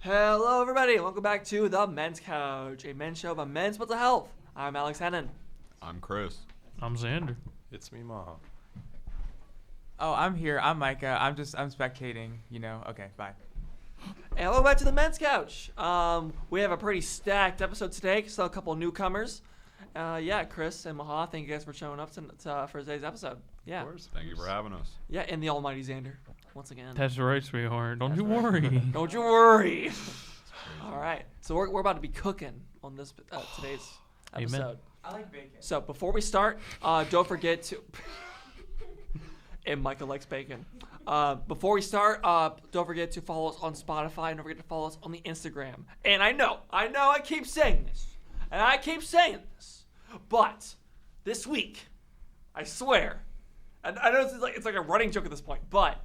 Hello, everybody. Welcome back to The Men's Couch, a men's show about men's mental health. I'm Alex Hennon. I'm Chris. I'm Xander. It's me, Maha. Oh, I'm here. I'm Micah. I'm spectating, Okay, bye. And welcome back to The Men's Couch. We have a pretty stacked episode today. So a couple newcomers. Chris and Maha, thank you guys for showing up for today's episode. Yeah. Of course. Thank you for having us. Yeah, and the almighty Xander, once again. That's right, sweetheart. Don't you worry. Don't you worry. All right. So we're about to be cooking on this today's episode. Amen. I like bacon. So before we start, don't forget to... and Micah likes bacon. Before we start, don't forget to follow us on Spotify, and don't forget to follow us on the Instagram. And I know I keep saying this, but this week, I swear, and I know it's like a running joke at this point, but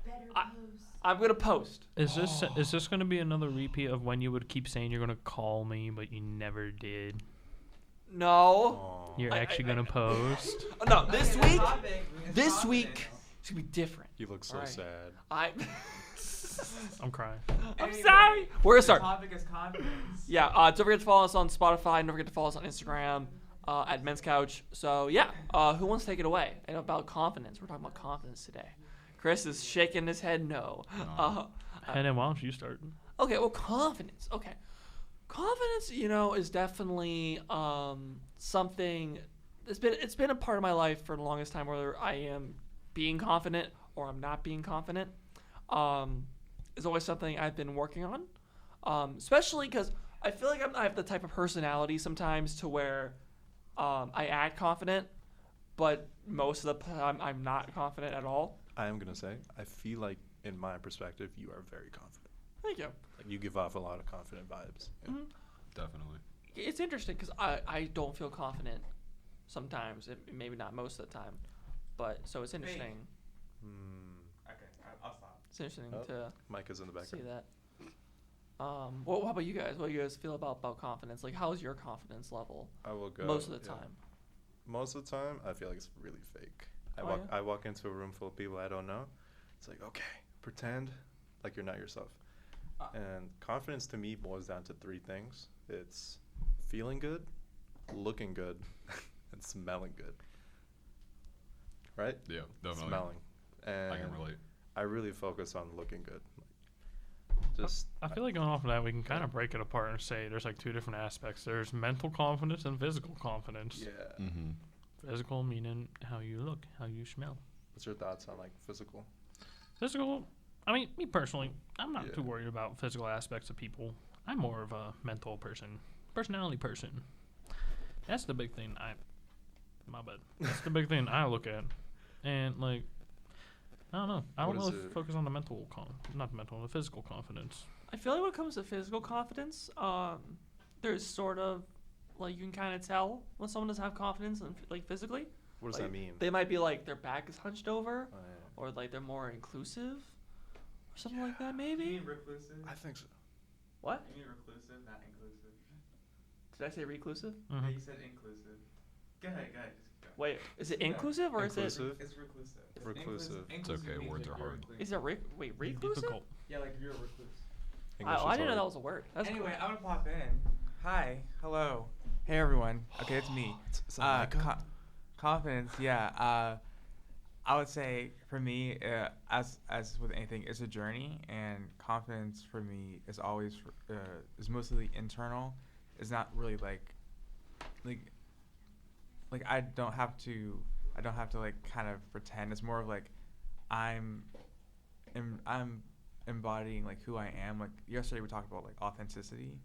I'm gonna post. Is this gonna be another repeat of when you would keep saying you're gonna call me, but you never did? No. You're actually gonna post. No, this week it's gonna be different. You look so All right. sad. I'm crying. I'm sorry. We're gonna start. The topic is confidence. Yeah, don't forget to follow us on Spotify, and don't forget to follow us on Instagram at Men's Couch. So, who wants to take it away? And about confidence. We're talking about confidence today. Chris is shaking his head no. And then why don't you start? Okay, well, confidence. Okay. Confidence, is definitely something it's been a part of my life for the longest time, whether I am being confident or I'm not being confident. Is always something I've been working on. Especially because I feel like I have the type of personality sometimes to where I act confident, but most of the time I'm not confident at all. I am going to say, I feel like, in my perspective, you are very confident. Thank you. Like, you give off a lot of confident vibes. Yeah. Mm-hmm. Definitely. It's interesting because I don't feel confident sometimes, maybe not most of the time. But so it's interesting. Okay, I'll stop. It's interesting to Micah's in the see background. that. How about you guys? What do you guys feel about confidence? Like, how's your confidence level I will go. most of the time? Most of the time, I feel like it's really fake. Oh, I walk into a room full of people I don't know. It's like, okay, pretend like you're not yourself. And confidence to me boils down to three things. It's feeling good, looking good, and smelling good. Right? Yeah, definitely. Smelling. And I can relate. I really focus on looking good. I feel like going off of that, we can kind of break it apart and say there's like two different aspects. There's mental confidence and physical confidence. Yeah. Mm-hmm. Physical meaning how you look, how you smell. What's your thoughts on like physical? Physical, I mean, me personally, I'm not Yeah. too worried about physical aspects of people. I'm more of a mental person, personality person. That's the big thing my bad. That's the big thing I look at. And like, I don't know. I don't What is really it? focus on the physical confidence. I feel like when it comes to physical confidence, there's sort of like you can kind of tell when someone doesn't have confidence and like physically. What does Like, that mean? They might be like their back is hunched over, Oh, yeah. or like they're more inclusive, or something like that. You Maybe. mean reclusive? I think so. What? You mean reclusive, not inclusive? Did I say reclusive? Yeah, Mhm. you said inclusive. Go ahead, just go. Wait, is it Yeah. inclusive or Inclusive? It's reclusive. Reclusive. It's okay, means words that are you're hard. recluse. is it reclusive? Difficult. Yeah, like you're a recluse. English I is didn't know hard. that was a word. That's Anyway, cool. I'm gonna pop in. Hi, hello, hey everyone. Okay, it's me. Is that Micah? Confidence, yeah. I would say for me, as with anything, it's a journey, and confidence for me is always is mostly internal. It's not really like I don't have to like kind of pretend. It's more of like I'm embodying like who I am. Like yesterday we talked about like authenticity,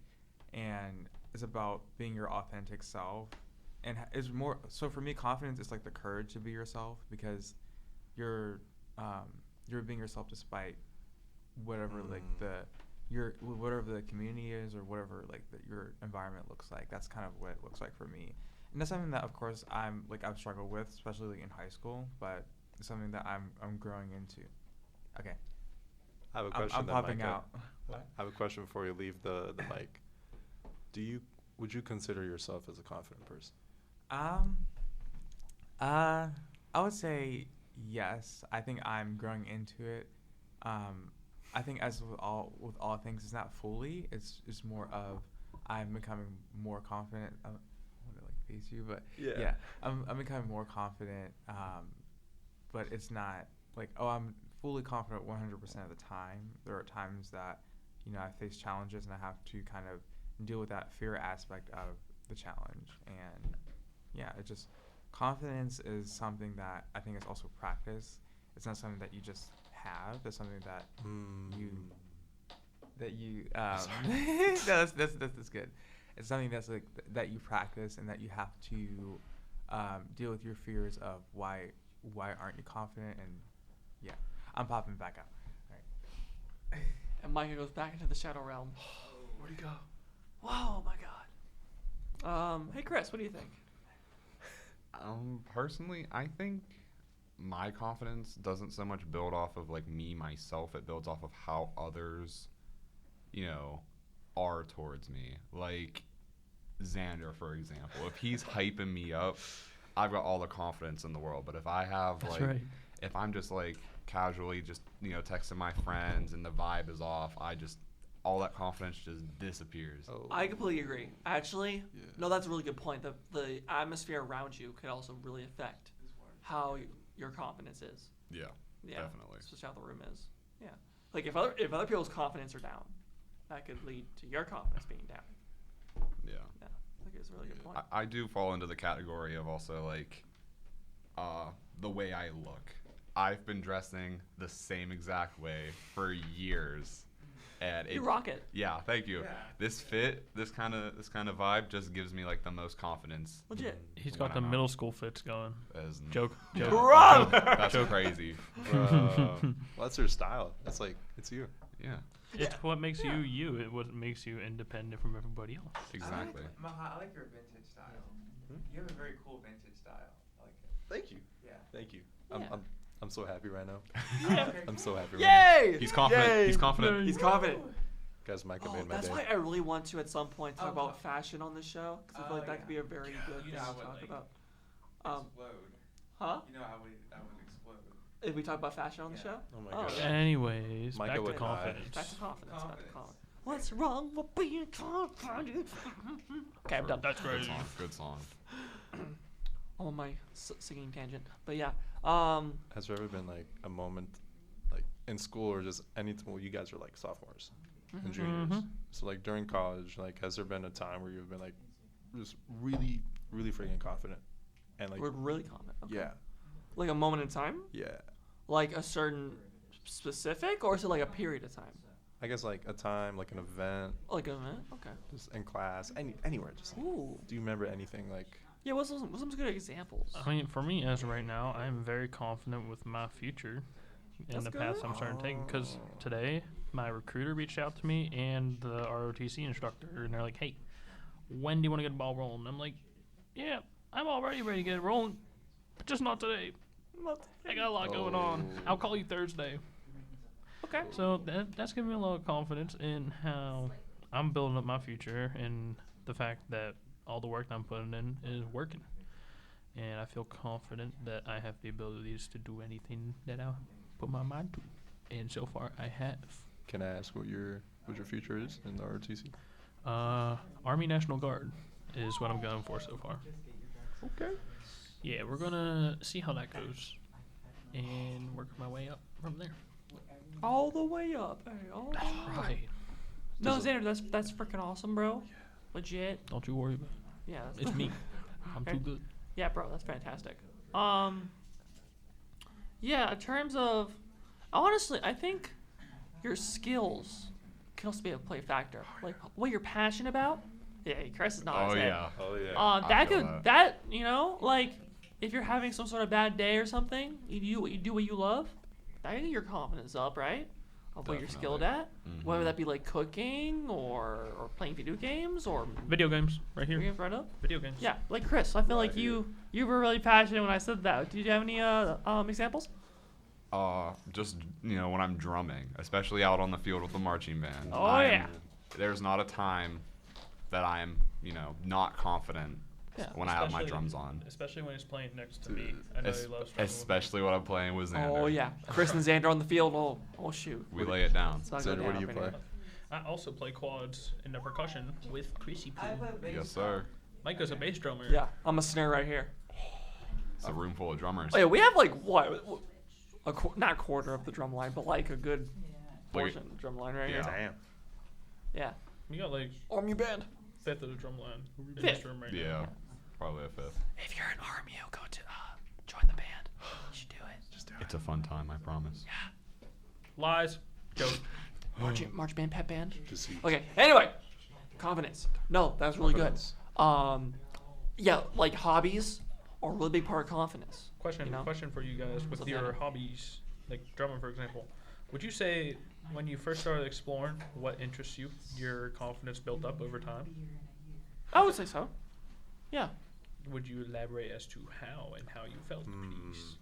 and it's about being your authentic self. And it's more so for me, confidence is like the courage to be yourself, because you're being yourself despite whatever like whatever the community is, or whatever like your environment looks like. That's kind of what it looks like for me. And that's something that of course I've struggled with, especially like in high school, but it's something that I'm growing into. Okay. I have a question. I'm then, popping Micah. out. I have a question before you leave the mic. Would you consider yourself as a confident person? I would say yes. I think I'm growing into it. I think as with all things, it's not fully. It's more of I'm becoming more confident. I want to like face you, but yeah, I'm becoming more confident. But it's not like I'm fully confident 100% of the time. There are times that I face challenges and I have to kind of deal with that fear aspect of the challenge. And yeah, it just confidence is something that I think is also practice. It's not something that you just have. It's something that you no, that's good. It's something that's like that you practice and that you have to deal with your fears of why aren't you confident. And yeah, I'm popping back out. All right. And Micah goes back into the shadow realm. Where'd he go? Wow, my God. Hey Chris, what do you think? Personally, I think my confidence doesn't so much build off of like me myself. It builds off of how others, are towards me. Like Xander, for example. If he's hyping me up, I've got all the confidence in the world. But if I have if I'm just like casually just texting my friends and the vibe is off, all that confidence just disappears. Oh. I completely agree. Actually, Yeah. no, that's a really good point. The atmosphere around you could also really affect how your confidence is. Yeah, Yeah, definitely. especially how the room is. Yeah, like if other people's confidence are down, that could lead to your confidence being down. Yeah. Yeah, I think it's a really good point. I do fall into the category of also like the way I look. I've been dressing the same exact way for years. And You rock it. Yeah, thank you. Yeah. This fit, this kind of vibe just gives me like the most confidence. Legit. He's when got the I'm out. middle school fits going. As Joke. Bro! That's crazy. Well, that's your style. That's like, it's you. Yeah, It's what makes Yeah. you you. It what makes you independent from everybody else. exactly. Maha, I like your vintage style. You have a very cool vintage style. I like it. Thank you. Yeah. Thank you. Yeah. I'm so happy right now. Yeah. I'm so happy right now. Yay! He's confident. Yay! He's confident. He's confident. Guys, Micah Oh, made my that's day. why I really want to at some point talk Oh, about fashion on this show, because I feel like that could be a very good thing You to know, I would, talk like, about. Explode. Huh? You know I would explode. If we talk about fashion on the Yeah. show? Oh my Oh, gosh. yeah. Anyways, Micah back to would die. confidence. Back to confidence. Back to Confidence. confidence. What's wrong with being confident? Okay, I'm done. That's Good crazy. song. Good song. I'm on my singing tangent, but yeah. Has there ever been like a moment, like in school or just anything? Well, you guys are like sophomores and juniors. Mhm. So like during college, like has there been a time where you've been like just really, really freaking confident? And like We're really confident. Okay. yeah, Like a moment in time? yeah. Like a certain specific, or is it like a period of time? I guess like a time, like an event, Like a minute? Okay. just in class, anywhere. Just Ooh. do you remember anything like? Yeah, what's some good examples? I mean, for me, as of right now, I'm very confident with my future and That's the paths good. I'm starting to take. Because today, my recruiter reached out to me and the ROTC instructor, and they're like, "Hey, when do you want to get the ball rolling?" I'm like, "Yeah, I'm already ready to get it rolling, but just not today. I got a lot going on. Oh. I'll call you Thursday." Okay. So that's giving me a lot of confidence in how I'm building up my future and the fact that all the work I'm putting in is working. And I feel confident that I have the abilities to do anything that I put my mind to. And so far, I have. Can I ask what your future is in the ROTC? Army National Guard is what I'm going for so far. Okay. Yeah, we're going to see how that goes and work my way up from there. All the way up. Hey, all the way up. Right. No, Xander, that's freaking awesome, bro. Legit. Don't you worry about it. Yeah. That's It's me. I'm too good. Yeah, bro, that's fantastic. Yeah, in terms of, honestly, I think your skills can also play a factor. Like what you're passionate about. Yeah, Chris is not. Oh yeah. Oh yeah. I That feel could that. like if you're having some sort of bad day or something, you do what you love. That can get your confidence up, right? Of what you're skilled at, whether that be like cooking or playing video games or Video games, right video here. games right up. Video games. Yeah, like Chris, I feel like you were really passionate when I said that. Did you have any examples? Just when I'm drumming, especially out on the field with the marching band. Oh, yeah. There's not a time that I'm not confident Yeah. when I have my Especially- drums on. Especially when he's playing next to me. I know he loves drumming. Especially when I'm playing with Xander. Oh yeah, Chris and Xander on the field. Oh shoot. We lay it down. It's not gonna Xander, what do you happen play? here. I also play quads in the percussion with Chrissy Poo. Yes, sir. Mike is a bass drummer. Yeah, I'm a snare right here. It's a room full of drummers. Oh, yeah, we have like what? Not a quarter of the drum line, but like a good Like- portion of the drum line right Yeah. here. Damn. Yeah. You got like Army band. fifth of the drum line in Fifth. this room right now. Yeah, probably a fifth. If you're an army, go to join the band. You should do it. Just do It's a fun time, I promise. Lies. Joke. March band, pep band. Deceit. Okay. Anyway, confidence. No, that's really Confidence. good. Yeah, like hobbies are a really big part of confidence. Question You know? question for you guys with What's your that? hobbies, like drumming for example. Would you say when you first started exploring what interests you, your confidence built up over time? I would say so. Yeah. Would you elaborate as to how and how you felt these?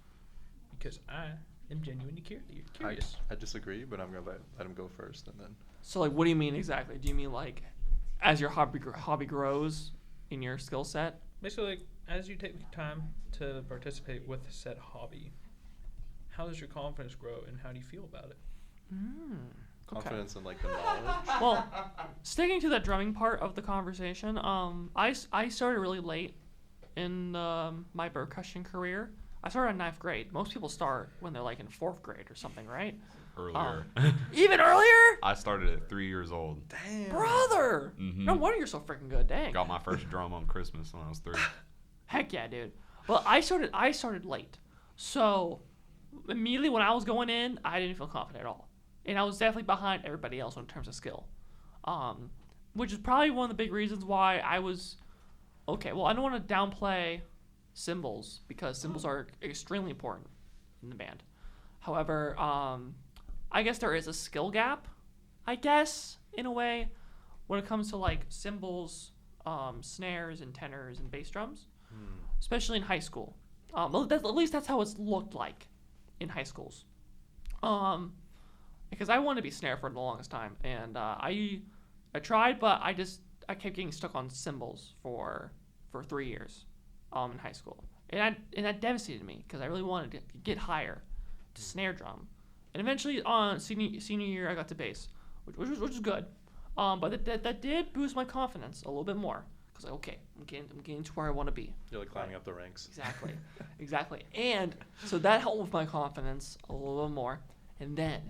Because I am genuinely curious. I disagree, but I'm gonna let him go first, and then So like, what do you mean exactly? Do you mean like, as your hobby grows in your skill set? Basically, like, as you take time to participate with said hobby, how does your confidence grow and how do you feel about it? Okay. confidence in like the knowledge. Well, sticking to that drumming part of the conversation, I started really late in my percussion career. I started in 9th grade. Most people start when they're like in 4th grade or something, right? Earlier. Even earlier? I started at 3 years old. Damn. Brother! Mhm. No wonder you're so freaking good. Dang. Got my first drum on Christmas when I was 3. Heck yeah, dude. Well, I started late. So immediately when I was going in, I didn't feel confident at all. And I was definitely behind everybody else in terms of skill. Which is probably one of the big reasons why I was okay. Well, I don't want to downplay cymbals because cymbals are extremely important in the band. However, I guess there is a skill gap, I guess, in a way, when it comes to like cymbals, snares, and tenors and bass drums, especially in high school. At least that's how it's looked like in high schools. Because I wanted to be snare for the longest time, and I tried, but I kept getting stuck on cymbals for 3 years in high school, and that devastated me because I really wanted to get higher to snare drum, and eventually on senior year I got to bass, which was good, but that did boost my confidence a little bit more because okay, I'm getting to where I want to be. You're like climbing up the ranks. Exactly, and so that helped with my confidence a little bit more, and then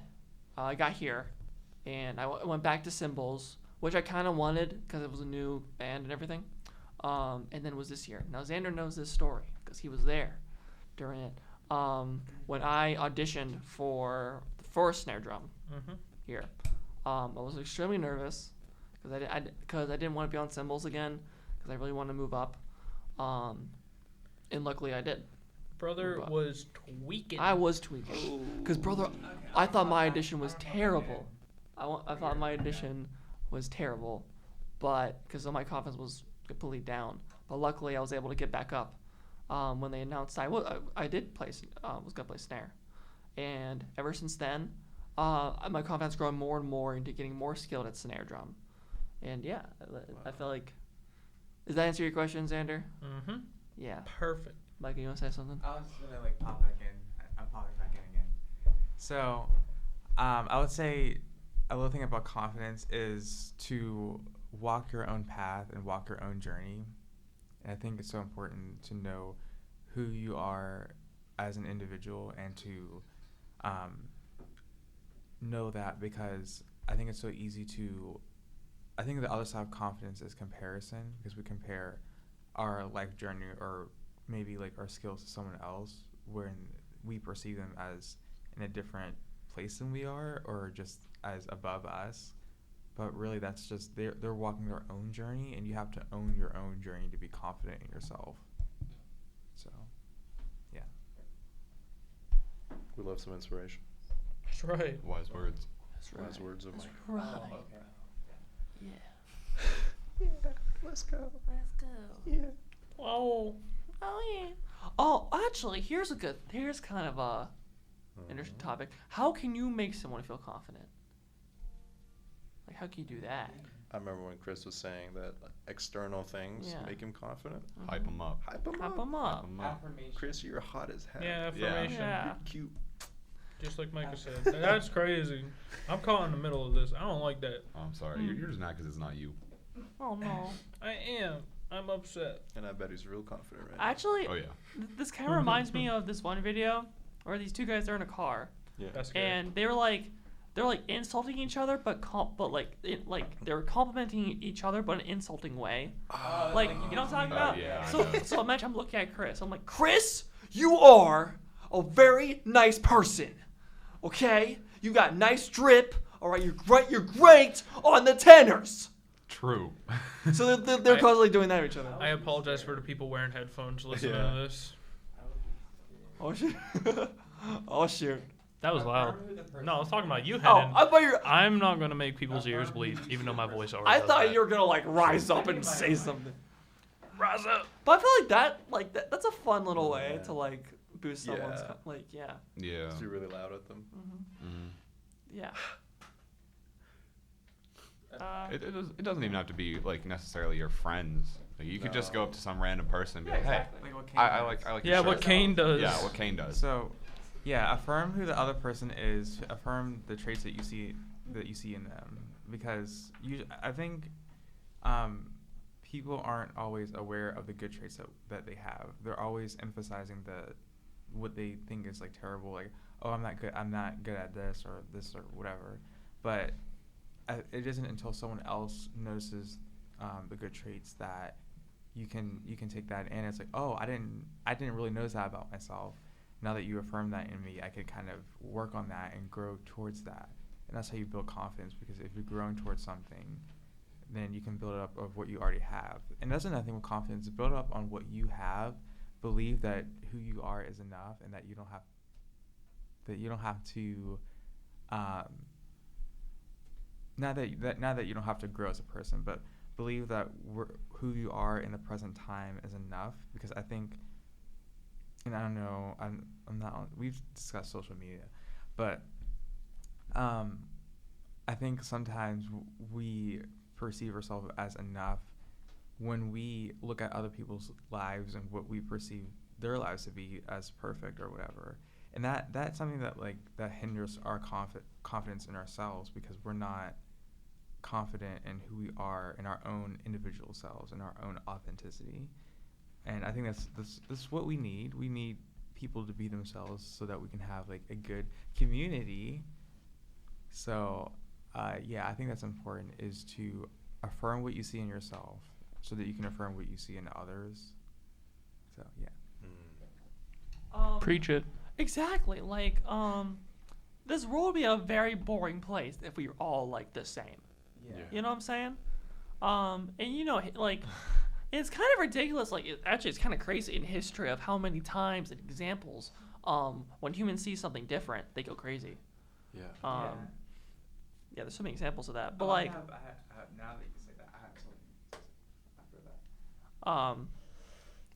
I got here, and I went back to cymbals, which I kind of wanted because it was a new band and everything. And then it was this year. Now Xander knows this story because he was there during it. When I auditioned for the first snare drum here, I was extremely nervous because I didn't want to be on cymbals again because I really wanted to move up. And luckily I did. Brother But was tweaking. I was tweaking because brother, I thought my audition was terrible. I thought my audition was terrible, but because my confidence was completely down. But luckily, I was able to get back up when they announced I did play was gonna play snare, and ever since then, my confidence growing more and more into getting more skilled at snare drum, and yeah, I feel like. Does that answer your question, Xander? Mm-hmm. Yeah. Perfect. Mike, you want to say something? I was just gonna like pop back in. I'm popping back in again. So, I would say a little thing about confidence is to walk your own path and walk your own journey. And I think it's so important to know who you are as an individual and to know that, because I think it's so easy to. I think the other side of confidence is comparison, because we compare our life journey or maybe like our skills to someone else when we perceive them as in a different place than we are or just as above us. But really that's just they're walking their own journey, and you have to own your own journey to be confident in yourself. So yeah. We love some inspiration. That's right. Wise words. That's right. Wise words of Mike. Right. Yeah. Yeah, let's go. Let's go. Yeah. Oh. Oh yeah. Oh, actually, here's kind of a interesting topic. How can you make someone feel confident? Like, how can you do that? I remember when Chris was saying that external things make him confident. Hype him up. Hype him Hype up. 'em up. Affirmation. Chris, you're hot as hell. Yeah, affirmation. Yeah. You're cute. Just like Micah said. That's crazy. I'm caught in the middle of this. I don't like that. Oh, I'm sorry. You're just mad because it's not you. Oh no. I am. I'm upset. And I bet he's real confident right now. Actually, Oh yeah. this kind of reminds me of this one video where these two guys are in a car Yeah. That's scary. and they're like insulting each other, but they were complimenting each other, but in an insulting way. Like, you know what I'm talking about? yeah, I So know. so imagine I'm looking at Chris. I'm like, Chris, you are a very nice person. Okay, you got nice drip. All right, you're great on the tenors. True. So they're constantly doing that to each other. I apologize for the people wearing headphones listening Yeah. to this. Oh shit. Oh shoot. That was loud. No, I was talking about you, Oh, Hedden. I thought you. I'm not going to make people's ears bleed, even though my voice already I does thought that. you were gonna like rise up and say something. Rise up. But I feel like that's a fun little way to like boost someone's Yeah. yeah. Yeah. Just be really loud at them. Yeah. It doesn't even have to be like necessarily your friends. Like, you could just go up to some random person and be like, hey, Like what Kane I does. like Yeah, your what shirt. Kane does. Yeah, what Kane does. So, yeah, affirm who the other person is. Affirm the traits that you see in them, because I think people aren't always aware of the good traits that they have. They're always emphasizing what they think is like terrible, like, oh, I'm not good at this or whatever. But it isn't until someone else notices the good traits that you can take that in. It's like, oh, I didn't really notice that about myself. Now that you affirm that in me, I could kind of work on that and grow towards that. And that's how you build confidence, because if you're growing towards something, then you can build it up of what you already have. And that's another thing with confidence: build it up on what you have. Believe that who you are is enough, and that you don't have to. Not that you don't have to grow as a person, but believe that who you are in the present time is enough. Because I think, and I don't know, I'm not on, we've discussed social media, but I think sometimes we perceive ourselves as enough when we look at other people's lives and what we perceive their lives to be as perfect or whatever. And that's something that hinders our confidence in ourselves, because we're not confident in who we are in our own individual selves and our own authenticity. And I think that's what we need. We need people to be themselves so that we can have like a good community. So I think that's important, is to affirm what you see in yourself so that you can affirm what you see in others. So yeah. Preach it. Exactly. Like this world would be a very boring place if we were all like the same. Yeah. You know what I'm saying? And you know, like, it's kind of ridiculous. Like, it's kind of crazy in history of how many times and examples, when humans see something different, they go crazy. Yeah. Yeah, there's so many examples of that. But Oh, like, now that you say that, I have something after that.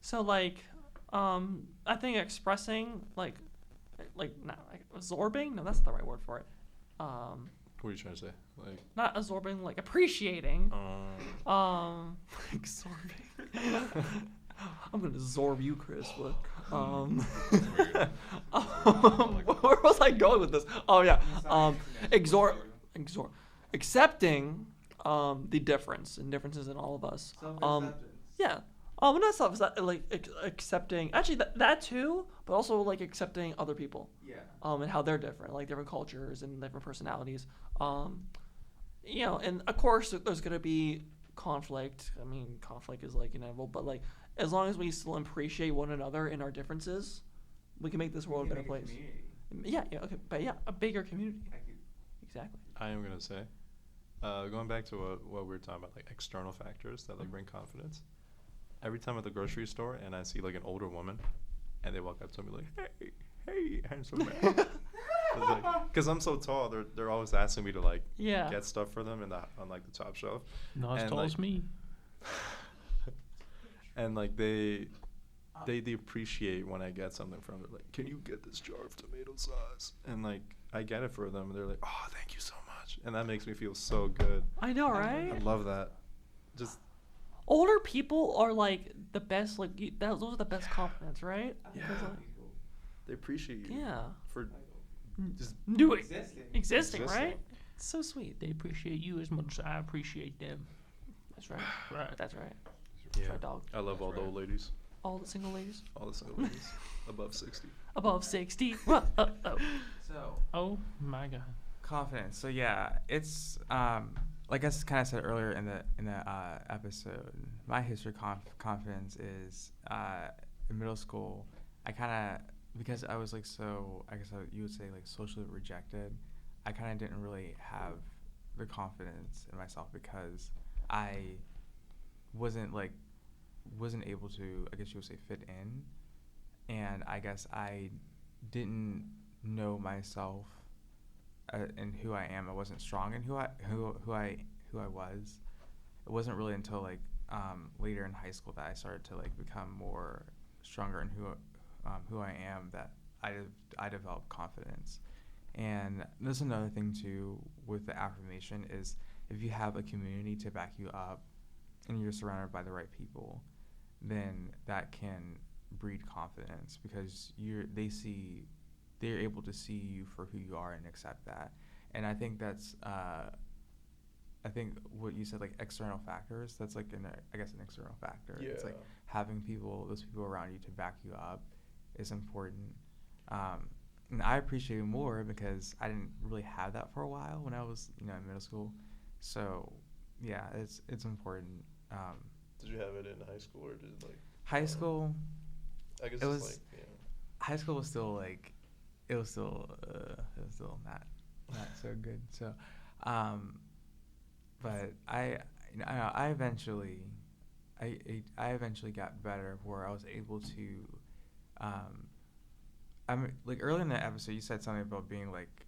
so like, I think expressing like not like absorbing. No, that's not the right word for it. What are you trying to say? Like, Not absorbing, like appreciating. Absorbing. I'm gonna absorb you, Chris. But where was I going with this? Oh yeah. Accepting the difference and differences in all of us. Yeah. Not self, like accepting. Actually, that too, but also like accepting other people. Yeah. And how they're different, like different cultures and different personalities. You know, and of course there's gonna be conflict. I mean, conflict is like inevitable, but like as long as we still appreciate one another in our differences, we can make this world a better place. Yeah, okay, but yeah, a bigger community. Exactly. I am gonna say, going back to what we were talking about, like external factors that like bring confidence. Every time at the grocery store and I see like an older woman, and they walk up to me like, hey, handsome man. Because I'm so tall, they're always asking me to like get stuff for them on like the top shelf. Not as And, tall like, as me. And like they appreciate when I get something from them. Like, can you get this jar of tomato sauce? And like I get it for them, and they're like, oh, thank you so much. much, and that makes me feel so good. I know, right? I love that. Just Older people are like the best. Like those are the best compliments, right? Yeah. Because, they appreciate you yeah. for just Doing Existing. existing, Existing. right? It's so sweet. They appreciate you as much as I appreciate them. That's right. Right. That's right. yeah. That's right, dog. I love all the old ladies, All the single ladies all the single ladies above 60. above 60. Whoa, So Oh my god. confidence. So yeah, it's like I kind of said earlier in the episode. My history confidence is in middle school. I kind of, because I was like so, I guess you would say like socially rejected. I kind of didn't really have the confidence in myself because I wasn't able to, I guess you would say, fit in, and I guess I didn't know myself and who I am. I wasn't strong in who I was. It wasn't really until like later in high school that I started to like become more stronger in who I am, that I developed confidence. And there's another thing too with the affirmation is if you have a community to back you up and you're surrounded by the right people, then that can breed confidence because they're able to see you for who you are and accept that. And I think that's I think what you said, like external factors, that's like I guess an external factor. Yeah. It's like having those people around you to back you up is important. And I appreciate it more because I didn't really have that for a while when I was, in middle school. So yeah, it's important. Did you have it in high school or did it like High school, I guess it it's was- like high school was still like, it was still not so good. So, but I eventually got better where I was able to, like early in the episode you said something about being like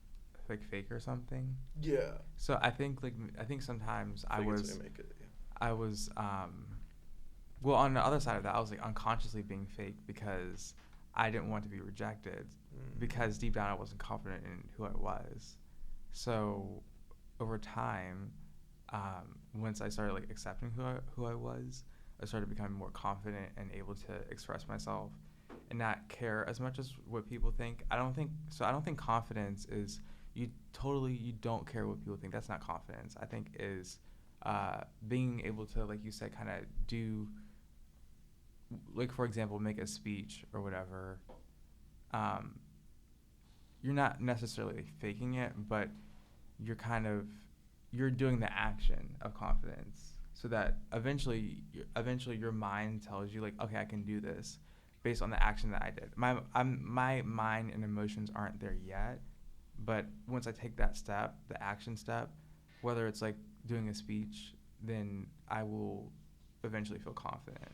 fake or something. yeah. So I think sometimes I Fake it till was you make it, yeah. I was well, on the other side of that, I was like unconsciously being fake because I didn't want to be rejected because deep down I wasn't confident in who I was. So over time, once I started like accepting who I was, I started becoming more confident and able to express myself and not care as much as what people think. I don't think confidence is you don't care what people think. That's not confidence. I think is being able to, like you said, kind of do, like for example, make a speech or whatever. You're not necessarily faking it, but you're doing the action of confidence, so that eventually your mind tells you like, okay, I can do this, based on the action that I did. My mind and emotions aren't there yet, but once I take that step, the action step, whether it's like doing a speech, then I will eventually feel confident.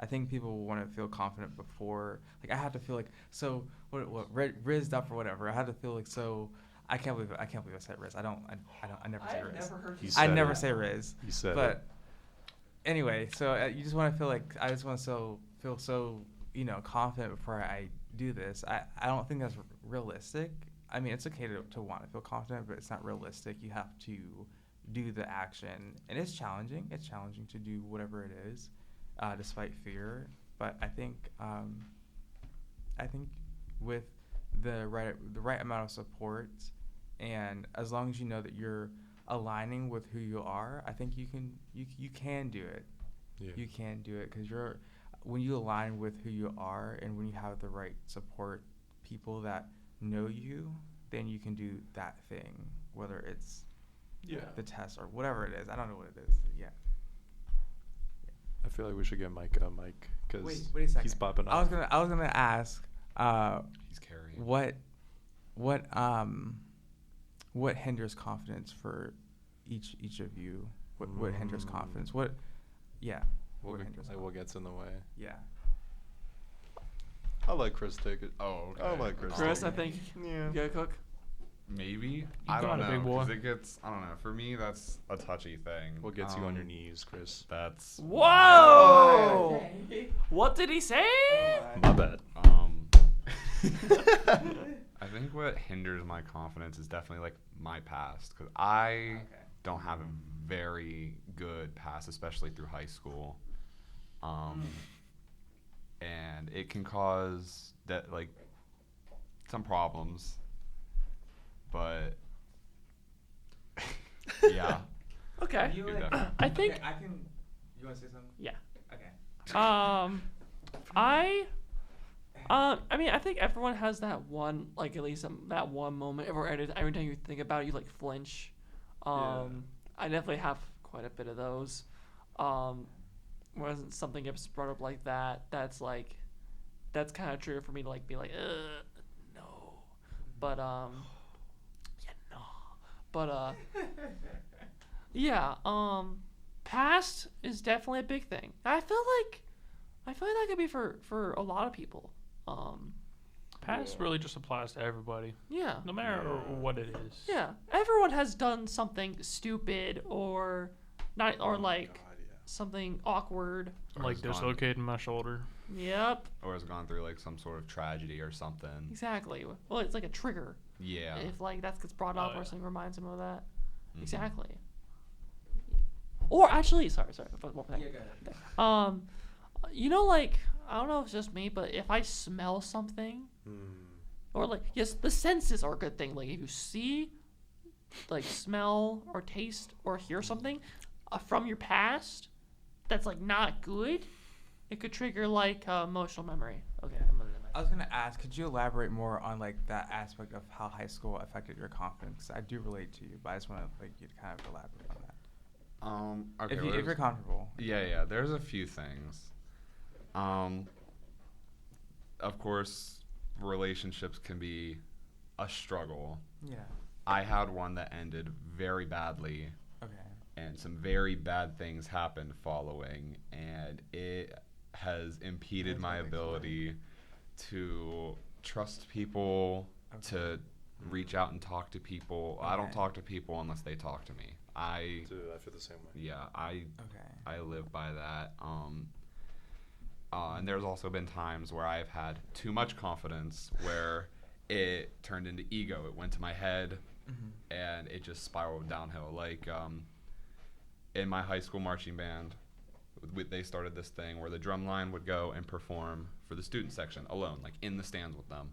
I think people want to feel confident before, like I have to feel like so rizzed up or whatever. I have to feel like so. I can't believe I said Riz. I never say Riz. I never say Riz. You said But it. anyway, so you just want to feel like I just want to feel so confident before I do this. I don't think that's realistic. I mean, it's okay to want to feel confident, but it's not realistic. You have to do the action, and it's challenging. It's challenging to do whatever it is, despite fear. But I think with the right amount of support, and as long as you know that you're aligning with who you are, I think you can do it. Yeah. You can do it because when you align with who you are and when you have the right support people that know you, then you can do that thing, whether it's the test or whatever it is. I don't know what it is. Yeah. I feel like we should get Mike a mic because Wait a second. he's popping up. I was gonna ask, He's carrying. what hinders confidence for each of you? What hinders confidence? What gets in the way? Yeah. I'll let Chris take it. Oh, okay. I'll let Chris. Chris, take I think Yeah. you gotta cook. Maybe. I got don't it, know. big boy. 'Cause it gets, I don't know. For me, that's a touchy thing. What gets you on your knees, Chris? That's. Whoa! What did he say? My bad. I think what hinders my confidence is definitely like my past, because I don't have a very good past, especially through high school. And it can cause that like some problems, but yeah. Okay. You, Like- I think. Okay, I can. You want to say something? Yeah. Okay. I mean, I think everyone has that one, like at least that one moment where every time you think about it, you like flinch. I definitely have quite a bit of those. When something gets brought up like that, that's kind of trigger for me to like be like, no, but yeah, no, but yeah, past is definitely a big thing. I feel like that could be for a lot of people. Past really just applies to everybody, Yeah. no matter what it is. Yeah. Everyone has done something stupid or not, or like God, yeah. something awkward. Or Like has gone- dislocating my shoulder. Yep. or has gone through like some sort of tragedy or something. Exactly. Well, it's like a trigger. Yeah. If like that gets brought up Oh, or yeah. something reminds him of that. Mhm. Exactly. Or actually, sorry. But one thing. go ahead. You know, like I don't know if it's just me, but if I smell something, or like yes, the senses are a good thing. Like if you see, like smell or taste or hear something from your past, that's like not good. It could trigger like emotional memory. Okay, I'm gonna. I was gonna ask, could you elaborate more on like that aspect of how high school affected your confidence? I do relate to you, but I just want to like you to kind of elaborate on that. Okay. If you're comfortable. Yeah. There's a few things. Of course, relationships can be a struggle. Yeah. I had one that ended very badly, Okay. and some very bad things happened following, and it has impeded That's my what makes it ability to trust people, Okay. to reach out and talk to people. I don't Okay. talk to people unless they talk to me. Dude, I feel the same way. Yeah, Okay. I live by that. And there's also been times where I've had too much confidence where it turned into ego. It went to my head and it just spiraled downhill. Like in my high school marching band, they started this thing where the drum line would go and perform for the student section alone, like in the stands with them.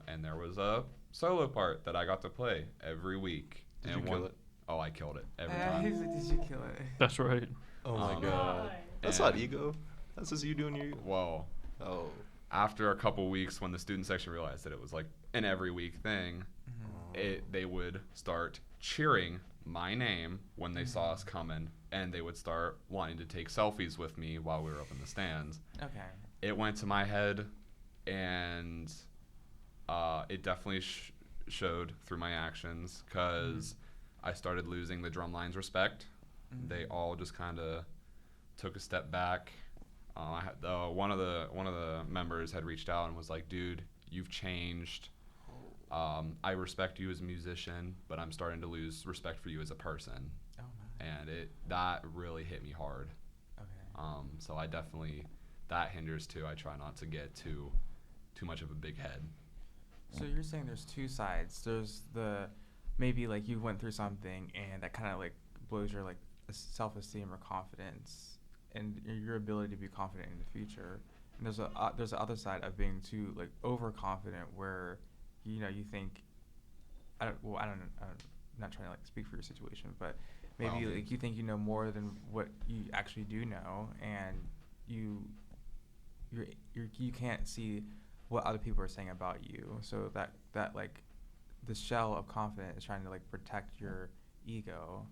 And there was a solo part that I got to play every week. Did and you kill it? Oh, I killed it every He's time. like, did you kill it? That's right. Oh my Um, god. That's not ego. That's just you doing your. Well, Oh. after a couple weeks, when the student section realized that it was like an every week thing, they would start cheering my name when they saw us coming, and they would start wanting to take selfies with me while we were up in the stands. Okay. It went to my head, and it definitely showed through my actions, because I started losing the drumline's respect. They all just kind of took a step back. One of the members had reached out and was like, "Dude, you've changed. I respect you as a musician, but I'm starting to lose respect for you as a person." Oh my. And that really hit me hard. Okay. So I definitely, that hinders too. I try not to get too much of a big head. So you're saying there's two sides. There's the maybe like you went through something and that kind of like blows your like self-esteem or confidence and your ability to be confident in the future. And there's the other side of being too like overconfident where you think I don't know, I'm not trying to like speak for your situation, but maybe Well, like you think you know more than what you actually do know, and you can't see what other people are saying about you. So that like the shell of confidence is trying to like protect your ego.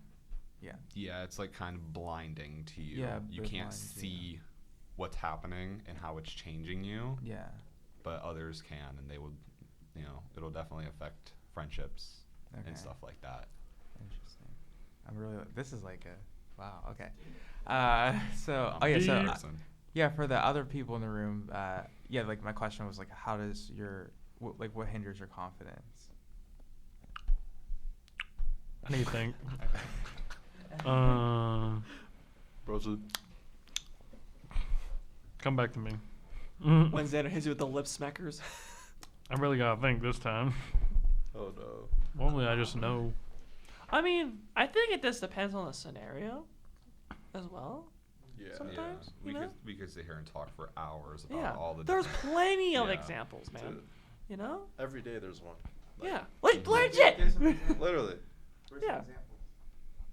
Yeah. Yeah, it's like kind of blinding to you. Yeah, You bit can't blind, see what's happening and how it's changing you, Yeah. but others can, and they will, it'll definitely affect friendships Okay. and stuff like that. Interesting. I'm really. This is like a. Wow. Okay. So. I'm Oh yeah. a So. person. Yeah. For the other people in the room. Yeah. Like my question was like, how does what hinders your confidence? I need to think. Bros, Come back to me. When Xander hits you with the lip smackers. I really gotta think this time. Oh no. Normally, I just know. I mean, I think it just depends on the scenario as well. Yeah. Sometimes, we you know? could sit here and talk for hours about Yeah. all the There's different- plenty of Yeah. examples, man. Dude, You know? every day there's one. Yeah. Like, Mhm. legit. Literally. Yeah.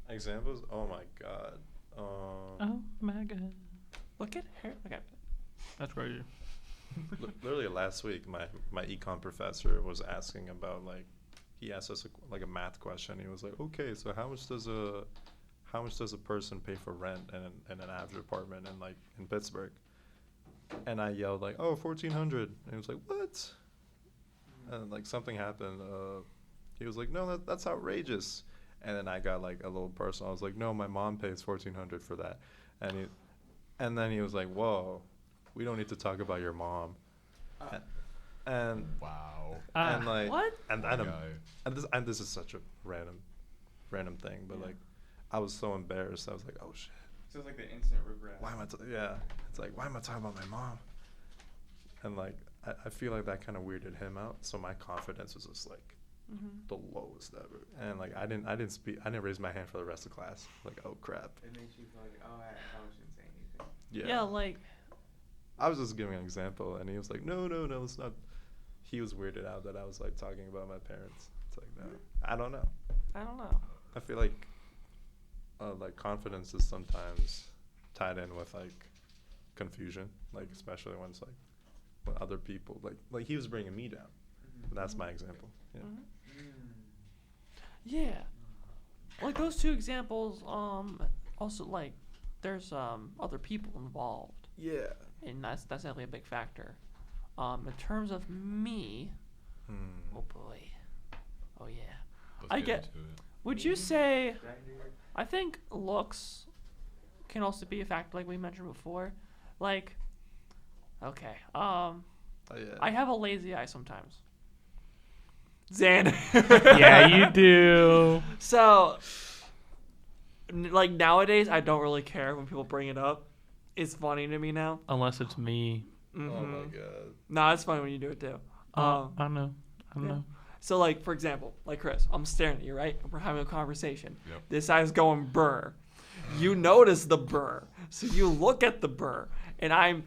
Examples? Oh my god. Oh my god. Look at her. Okay. That's crazy. Literally last week, my econ professor was asking about he asked us a math question. He was like, okay, so how much does a person pay for rent in an average apartment in Pittsburgh? And I yelled oh, $1,400. And he was like, what? And something happened. He was like, no, that's outrageous. And then I got a little personal. I was like, no, my mom pays $1,400 for that. And then he was like, whoa, we don't need to talk about your mom. And Wow. and What? and Poor and, guy. and this is such a random thing, but I was so embarrassed. I was like, oh shit. So it's like the instant regret. Why am I? It's like, why am I talking about my mom? And I feel like that kind of weirded him out. So my confidence was just Mm-hmm. the lowest ever. And I didn't raise my hand for the rest of class. Oh crap. It makes you feel like, oh, I probably shouldn't say anything. Yeah, like, I was just giving an example, and he was like, no, it's not. He was weirded out that I was talking about my parents. It's like, no, I don't know. I don't know. I feel like confidence is sometimes tied in with confusion, especially when it's when other people like he was bringing me down. But that's my example. Yeah. Mhm. Yeah. Like those two examples, also there's other people involved, Yeah. and that's definitely a big factor. In terms of me, oh boy, oh yeah. Let's I get get- into it. Would you say? I think looks can also be a factor, like we mentioned before. Okay, Oh, yeah. I have a lazy eye sometimes. Xan. Yeah, you do. So, nowadays, I don't really care when people bring it up. It's funny to me now. Unless it's me. Oh my Mhm. god. Nah, it's funny when you do it too. I know. I yeah. know. So, for example, Chris, I'm staring at you, right? We're having a conversation. Yep. This eye's going burr. You notice the burr, so you look at the burr, and I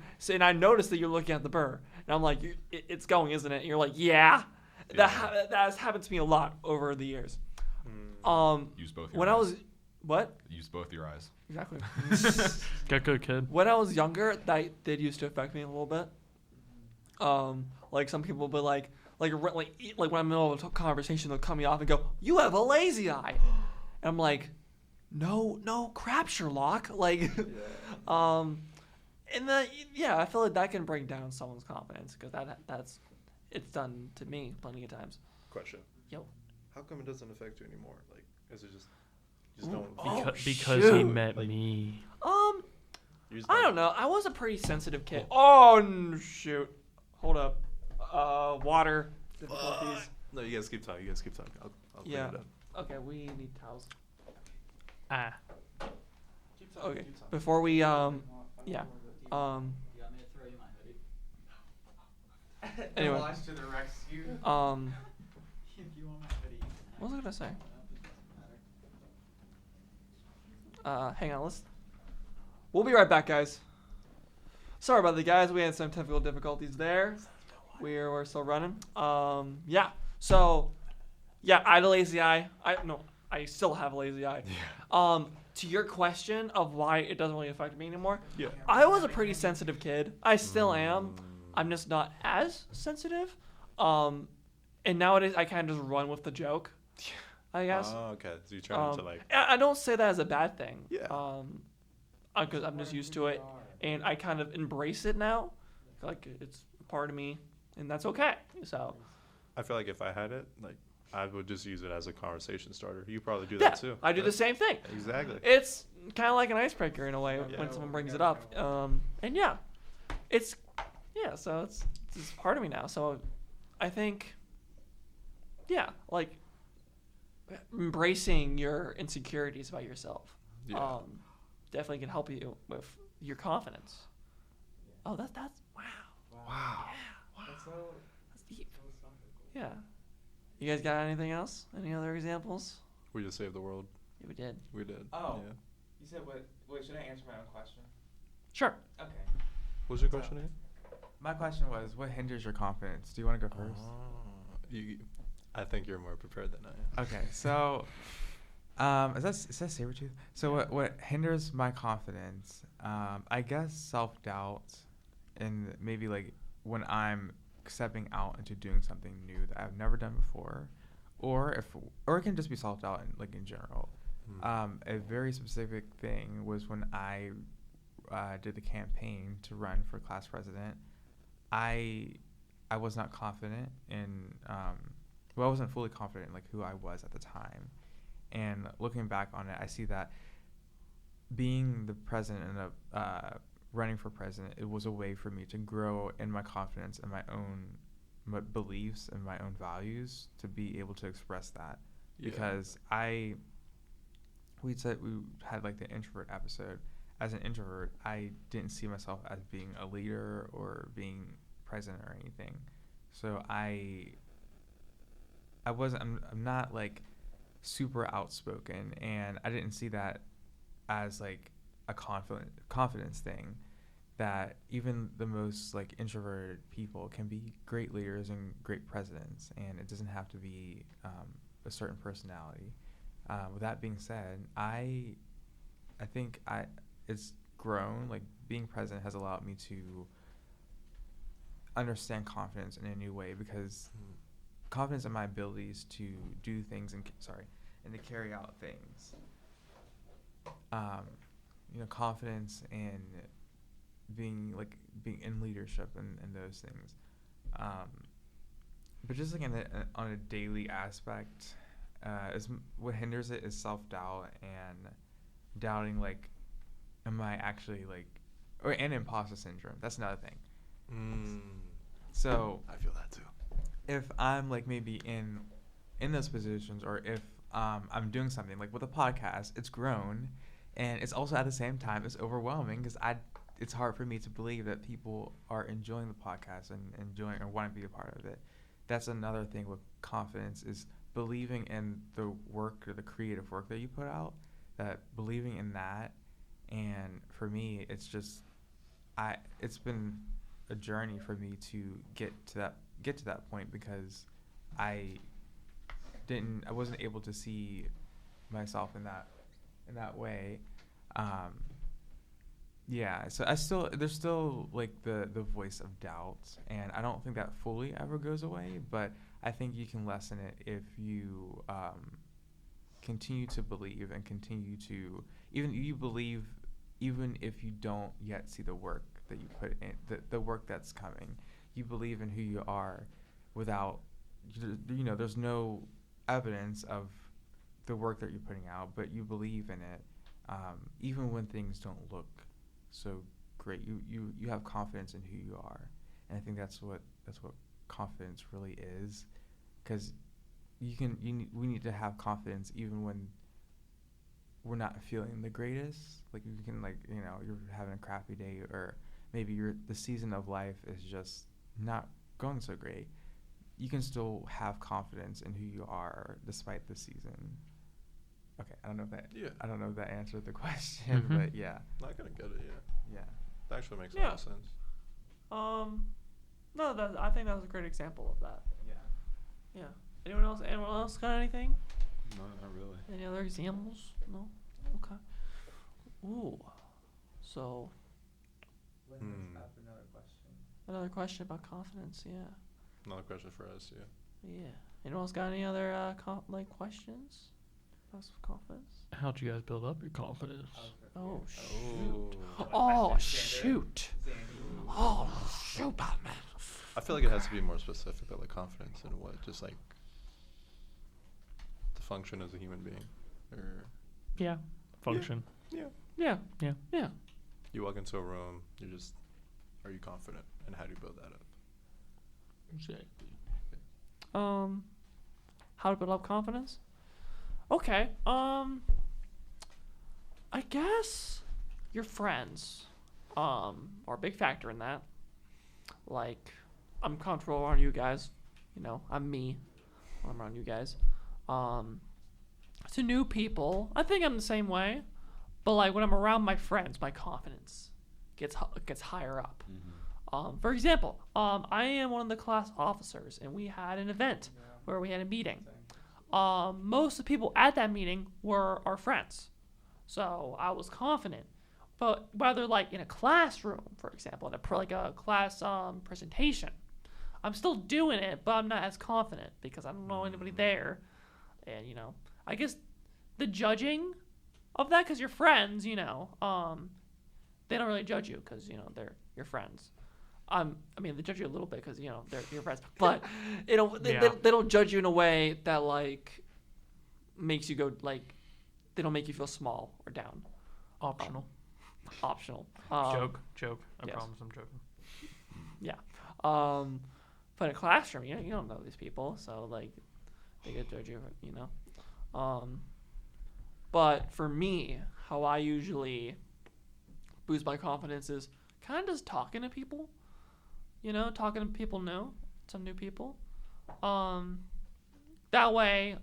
notice that you're looking at the burr, and I'm like, it's going, isn't it? And you're like, yeah. That has happened to me a lot over the years. Use both your When eyes. I was what? Use both your eyes. Exactly. Get good, kid. When I was younger, that did used to affect me a little bit. Some people would be when I'm in the middle of a conversation, they'll cut me off and go, "You have a lazy eye," and I'm like, "No, crap, Sherlock." And then I feel like that can bring down someone's confidence because that's it's done to me plenty of times. Question. Yo. How come it doesn't affect you anymore? Is it just you just Ooh. don't? Oh, Because he shoot. met me. You just I don't know. I was a pretty sensitive kid. Oh, shoot. Hold up. Water difficulties. No, you guys keep talking. I'll clean Yeah. it up. Okay, we need towels. Ah. Okay. Before we yeah. You want me to throw you my hoodie? Anyway. Launch to the rescue. If you want my hoodie, you can have What was I gonna say? it. Doesn't matter. Hang on. We'll be right back, guys. Sorry about that, guys. We had some technical difficulties there. We're still running. Yeah. So, yeah, I had a lazy eye. I still have a lazy eye. Yeah. To your question of why it doesn't really affect me anymore, Yeah. I was a pretty sensitive kid. I still am. I'm just not as sensitive. And nowadays I kind of just run with the joke, I guess. Oh, okay. So you're trying to I don't say that as a bad thing. Yeah. Because I'm just used to it, and I kind of embrace it now. It's part of me, and that's okay. So. I feel like if I had it, I would just use it as a conversation starter. You probably do Yeah, that too. I do the same thing. Exactly. It's kind of like an icebreaker in a way Yeah. when someone brings it up. And so it's part of me now. So I think, embracing your insecurities about yourself, Yeah. definitely can help you with your confidence. Oh, that's wow. Wow. That's so That's deep. Yeah. You guys got anything else? Any other examples? We just saved the world. Yeah, we did. We did. Oh. Yeah. You said what? Wait, should I answer my own question? Sure. Okay. What was your question again? My question was, what hinders your confidence? Do you want to go first? I think you're more prepared than I am. Okay, so is that Sabretooth? So what hinders my confidence? I guess self-doubt, and maybe like when I'm stepping out into doing something new that I've never done before, or it can just be self-doubt in general. A very specific thing was when I did the campaign to run for class president. I was not confident in I wasn't fully confident in like who I was at the time. And looking back on it, I see that being the president and running for president, it was a way for me to grow in my confidence and my own beliefs and my own values to be able to express that. Yeah. Because we had like the introvert episode. As an introvert, I didn't see myself as being a leader or being president or anything. So I'm not like super outspoken, and I didn't see that as like a confidence thing, that even the most like introverted people can be great leaders and great presidents, and it doesn't have to be a certain personality. With that being said, I think it's grown, like being president has allowed me to understand confidence in a new way, because confidence in my abilities to do things and to carry out things. Confidence in being in leadership and those things. But just like on a daily aspect, what hinders it is self-doubt and doubting like, am I actually and imposter syndrome. That's another thing. So I feel that too. if I'm like maybe in those positions, or if I'm doing something like with a podcast, it's grown, and it's also at the same time it's overwhelming because it's hard for me to believe that people are enjoying the podcast and enjoying or want to be a part of it. That's another thing with confidence, is believing in the work or the creative work that you put out, that believing in that. And for me, it's been a journey for me to get to that point, because I wasn't able to see myself in that way. So there's still like the voice of doubt, and I don't think that fully ever goes away, but I think you can lessen it if you continue to believe and continue to even if you don't yet see the work that you put in, the work that's coming. You believe in who you are without, there's no evidence of the work that you're putting out, but you believe in it, even when things don't look so great. You have confidence in who you are, and I think that's what confidence really is, because we need to have confidence even when we're not feeling the greatest. Like you can you're having a crappy day, or maybe the season of life is just not going so great. You can still have confidence in who you are despite the season. Okay, I don't know if that answered the question, but yeah. Not gonna get it yet. Yeah. That actually makes a lot of sense. No, I think that was a great example of that. Yeah. Yeah. Anyone else got anything? No, not really. Any other examples? No? Okay. Ooh. So, Another question. another question about confidence, yeah. Another question for us, yeah. Yeah. Anyone else got any other questions about confidence? How'd you guys build up your confidence? Oh, shoot. Oh, shoot. Oh, shoot, Batman. I feel like it has to be more specific, though, like confidence in what? Just like to function as a human being, or Yeah. Function. Yeah. you walk into a room, are you confident, and how do you build that up? Exactly. How to build up confidence? Okay. I guess your friends are a big factor in that. Like, I'm comfortable around you guys, I'm me when I'm around you guys. To new people, I think I'm the same way. But like when I'm around my friends, my confidence gets higher up. For example, I am one of the class officers, and we had an event where we had a meeting. Most of the people at that meeting were our friends, so I was confident. But whether like in a classroom, for example, in a class presentation, I'm still doing it, but I'm not as confident because I don't know anybody there, and I guess the judging of that, because you're friends, they don't really judge you because they're your friends. I mean, they judge you a little bit because they're your friends, but they don't judge you in a way that like makes you go like they don't make you feel small or down. Optional. Optional. Joke. I yes. promise I'm joking. Yeah. But in a classroom, you don't know these people, so like they could judge you, But for me, how I usually boost my confidence is kind of just talking to people. Talking to people new, some new people. That way,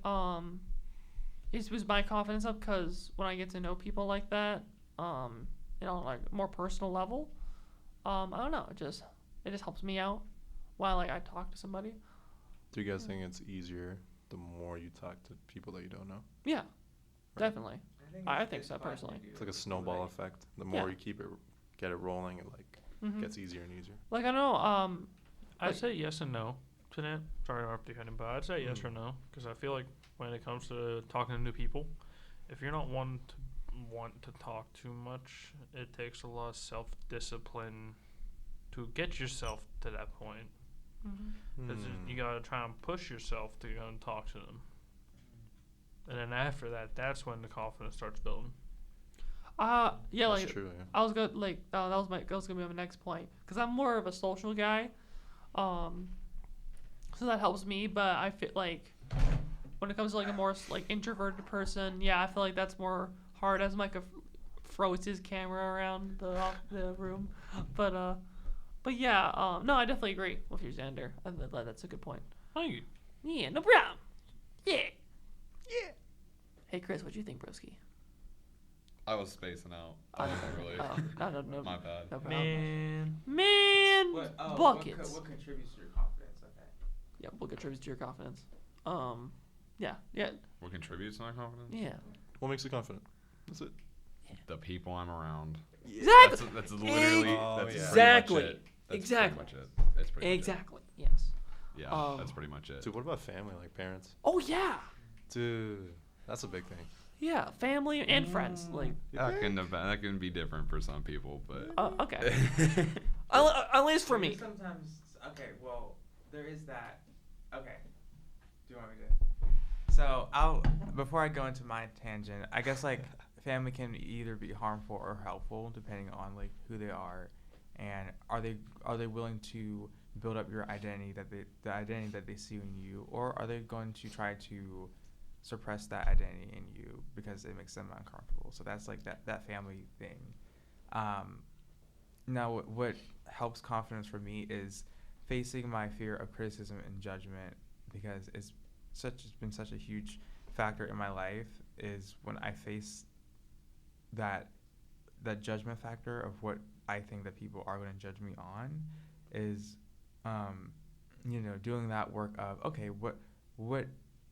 it just boosts my confidence up because when I get to know people like that, like more personal level, I don't know, it just helps me out while like I talk to somebody. Do you guys think it's easier the more you talk to people that you don't know? Yeah, definitely. I think so personally. It's like a snowball effect. The more you get it rolling, it like gets easier and easier. Like I know, I'd say yes and no to that. Sorry to interrupt you, but I'd say yes or no because I feel like when it comes to talking to new people, if you're not one to want to talk too much, it takes a lot of self-discipline to get yourself to that point. Because you gotta try and push yourself to go and talk to them, and then after that, that's when the confidence starts building. Yeah, That's like true, yeah. I was gonna that was gonna be my next point because I'm more of a social guy, so that helps me. But I feel like when it comes to like a more like introverted person, I feel like that's more hard as Micah throws his camera around the room, but yeah, no, I definitely agree with you, Xander. That's a good point. Thank you. Yeah, no problem. Yeah. Hey, Chris, what do you think, broski? I was spacing out. I wasn't really. No, My bad. no problem. Man. Buckets. What contributes to your confidence? Okay. Yeah, what contributes to your confidence? Yeah. What contributes to my confidence? Yeah. What makes you confident? That's it. The people I'm around. Exactly. That's literally. That's exactly. Pretty much it. That's Exactly. Pretty much it. That's pretty much Exactly. Yes. it. Yeah, that's pretty much it. Dude, what about family, like parents? Oh yeah. Dude, that's a big thing. Yeah, family and friends. Like That can be different for some people, but. Okay. At least for me. Sometimes, okay, well, there is that. Okay. Do you want me to? So before I go into my tangent, I guess like family can either be harmful or helpful depending on like who they are, and are they willing to build up your identity the identity that they see in you, or are they going to try to suppress that identity in you because it makes them uncomfortable? So that's like that family thing. Now what helps confidence for me is facing my fear of criticism and judgment, because it's been such a huge factor in my life, is when I face that judgment factor of what I think that people are going to judge me on, is doing that work of, okay, what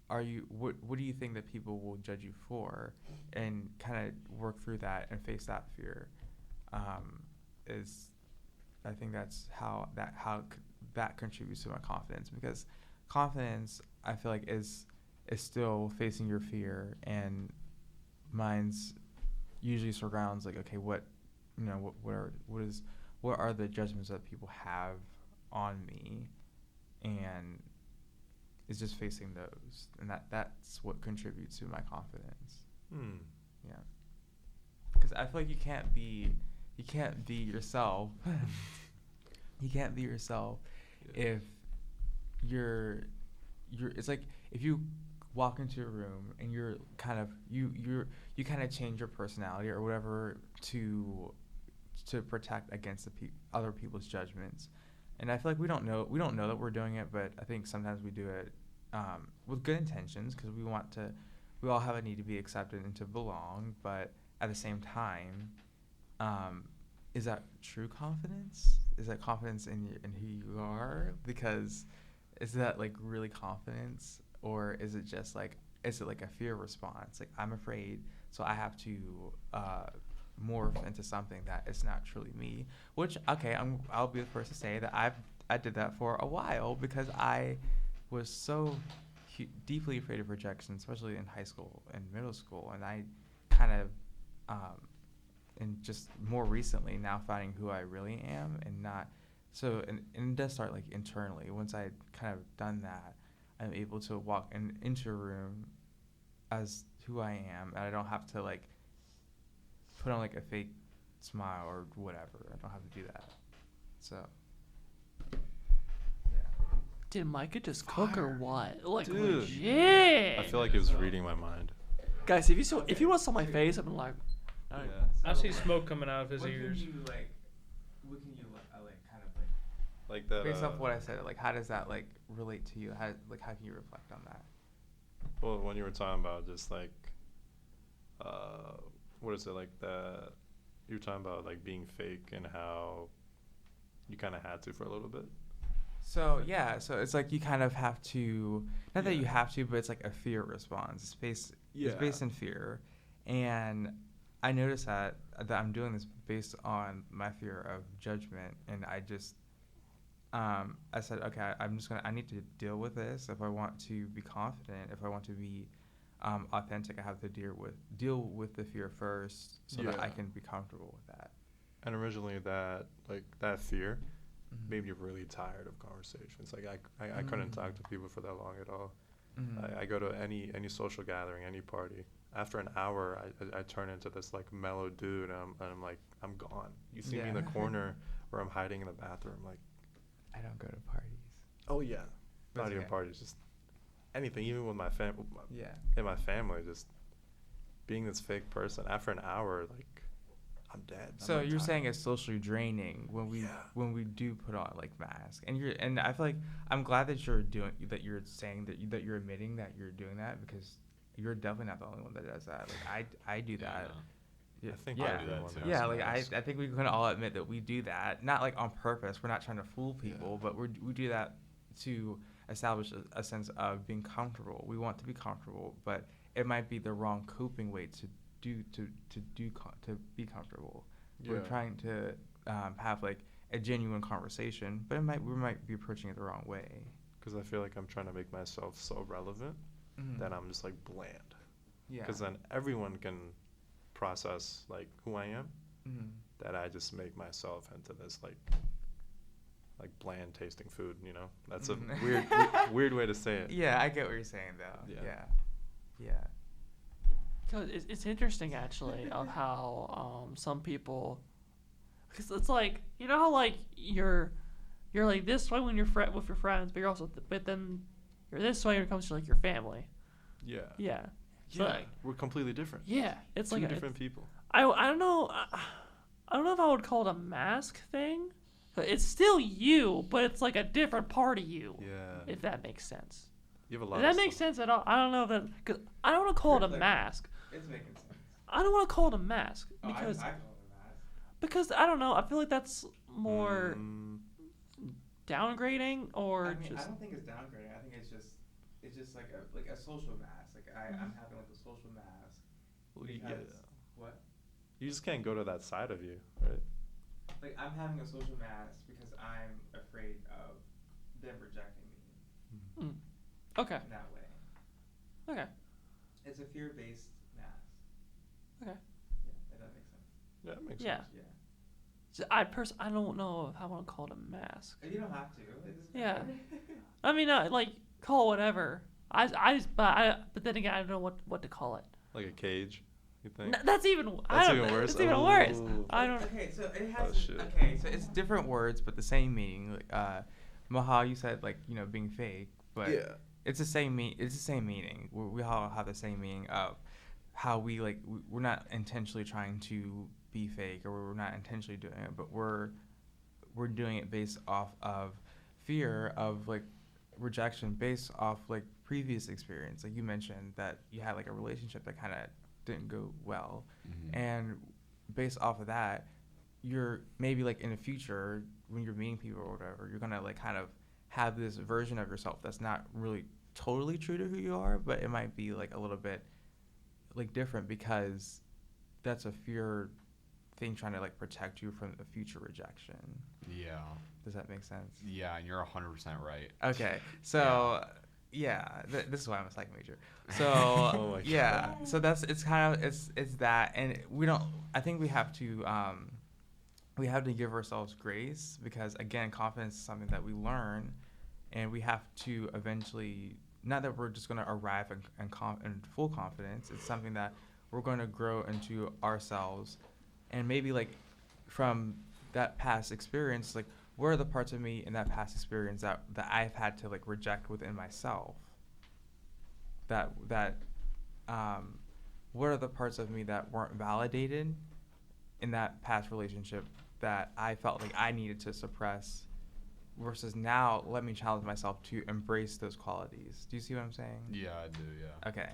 do you think that people will judge you for, and kind of work through that and face that fear. I think that's how that contributes to my confidence, because confidence, I feel like, is still facing your fear, and mine's usually surrounds like, okay, what are the judgments that people have on me, and it's just facing those, and that's what contributes to my confidence. Yeah, because I feel like you can't be yourself. You can't be yourself if you're it's like if you walk into a room and you're kind of you kind of change your personality or whatever to protect against other people's judgments. And I feel like we don't know that we're doing it, but I think sometimes we do it with good intentions because we all have a need to be accepted and to belong. But at the same time, is that true confidence? Is that confidence in who you are? Because is that like really confidence, or is it just like a fear response? Like I'm afraid, so I have to morph into something that is not truly me. Which I'll be the first to say that I did that for a while because I was so deeply afraid of rejection, especially in high school and middle school, and I kind of and just more recently now finding who I really am and not so and it does start like internally. Once I kind of done that, I'm able to walk into a room as who I am, and I don't have to like put on like a fake smile or whatever. I don't have to do that. So Did Micah just cook or what? Like, Dude. legit. I feel like he was reading my mind. Guys, if you want to saw my face, I've been like, I see smoke coming out of his ears. What can you like kind of Like that. based off what I said, like how does that like relate to you? How can you reflect on that? Well, when you were talking about just like, what is it like that? You were talking about like being fake and how you kind of had to for a little bit. So yeah, so it's like you kind of have to, not that you have to, but it's like a fear response. It's based in fear, and I noticed that I'm doing this based on my fear of judgment, and I just I said, okay, I need to deal with this if I want to be confident, if I want to be authentic. I have to deal with the fear first, so that I can be comfortable with that. And originally that fear made me really tired of conversations. Like I couldn't talk to people for that long at all. I go to any social gathering, any party. After an hour, I turn into this like mellow dude, and I'm like, I'm gone. You see me in the corner where I'm hiding in the bathroom, like. I don't go to parties. Oh yeah, That's not even okay. parties, just anything. Even with my family, Yeah. in my family, just being this fake person. After an hour, like I'm dead. So I'm you're tired. saying it's socially draining when we do put on like masks, and I feel like I'm glad that you're saying that you're admitting that you're doing that, because you're definitely not the only one that does that. Like I do that. I think yeah. I do that too. Yeah, like I think we can all admit that we do that, not like on purpose. We're not trying to fool people, but we do that to establish a sense of being comfortable. We want to be comfortable, but it might be the wrong coping way to be comfortable. We're trying to have like a genuine conversation, but we might be approaching it the wrong way. Because I feel like I'm trying to make myself so relevant that I'm just like bland. Yeah. Because then everyone can process like who I am, that I just make myself into this like bland tasting food, you know. That's a weird way to say it. Yeah, I get what you're saying though. Yeah. Cause it's interesting actually of how some people, because it's like, you know how like you're like this way when you're with your friends, but you're also but then you're this way when it comes to like your family. Yeah. So like, we're completely different. yeah, it's Two like different people. I don't know. I don't know if I would call it a mask thing. But it's still you, but it's like a different part of you. Yeah. If that makes sense. You have a lot. Does that make sense at all? I don't know if that, because I don't want to call it a mask. It's making sense. I don't want to call it a mask because I call it a mask. because I don't know. I feel like that's more downgrading or I just. don't think it's downgrading. I think it's just like a social mask. Like I'm having like a social mask. What? You just can't go to that side of you, right? Like I'm having a social mask because I'm afraid of them rejecting me Okay. in that way. Okay. It's a fear-based mask. Okay. Yeah, if that makes sense. Yeah, that makes Yeah. sense. Yeah. So I don't know if I want to call it a mask. You don't have to. It doesn't Yeah. matter. I mean, like call it whatever. But then again, I don't know what to call it. Like a cage, you think? That's even. That's I don't even know, worse? It's even worse. Ooh. I don't. Okay, so it has. Oh, shit. Okay, so it's different words, but the same meaning. Maha, you said like being fake, but it's the same It's the same meaning. We all have the same meaning of how we like. We're not intentionally trying to be fake, or we're not intentionally doing it, but we're doing it based off of fear of like rejection, based off like previous experience. Like you mentioned that you had like a relationship that kind of didn't go well, and based off of that, you're maybe like in the future when you're meeting people or whatever, you're gonna like kind of have this version of yourself that's not really totally true to who you are, but it might be like a little bit like different because that's a fear thing trying to like protect you from the future rejection. Yeah. Does that make sense? Yeah, and you're 100% right. Okay, so this is why I'm a psych major. So Oh my yeah, so that's it's kind of it's that, and we don't. I think we have to give ourselves grace because again, confidence is something that we learn, and we have to eventually. Not that we're just going to arrive in full confidence. It's something that we're going to grow into ourselves, and maybe like from that past experience, like what are the parts of me in that past experience that I've had to like reject within myself? What are the parts of me that weren't validated in that past relationship that I felt like I needed to suppress? Versus now, let me challenge myself to embrace those qualities. Do you see what I'm saying? Yeah, I do, yeah. Okay.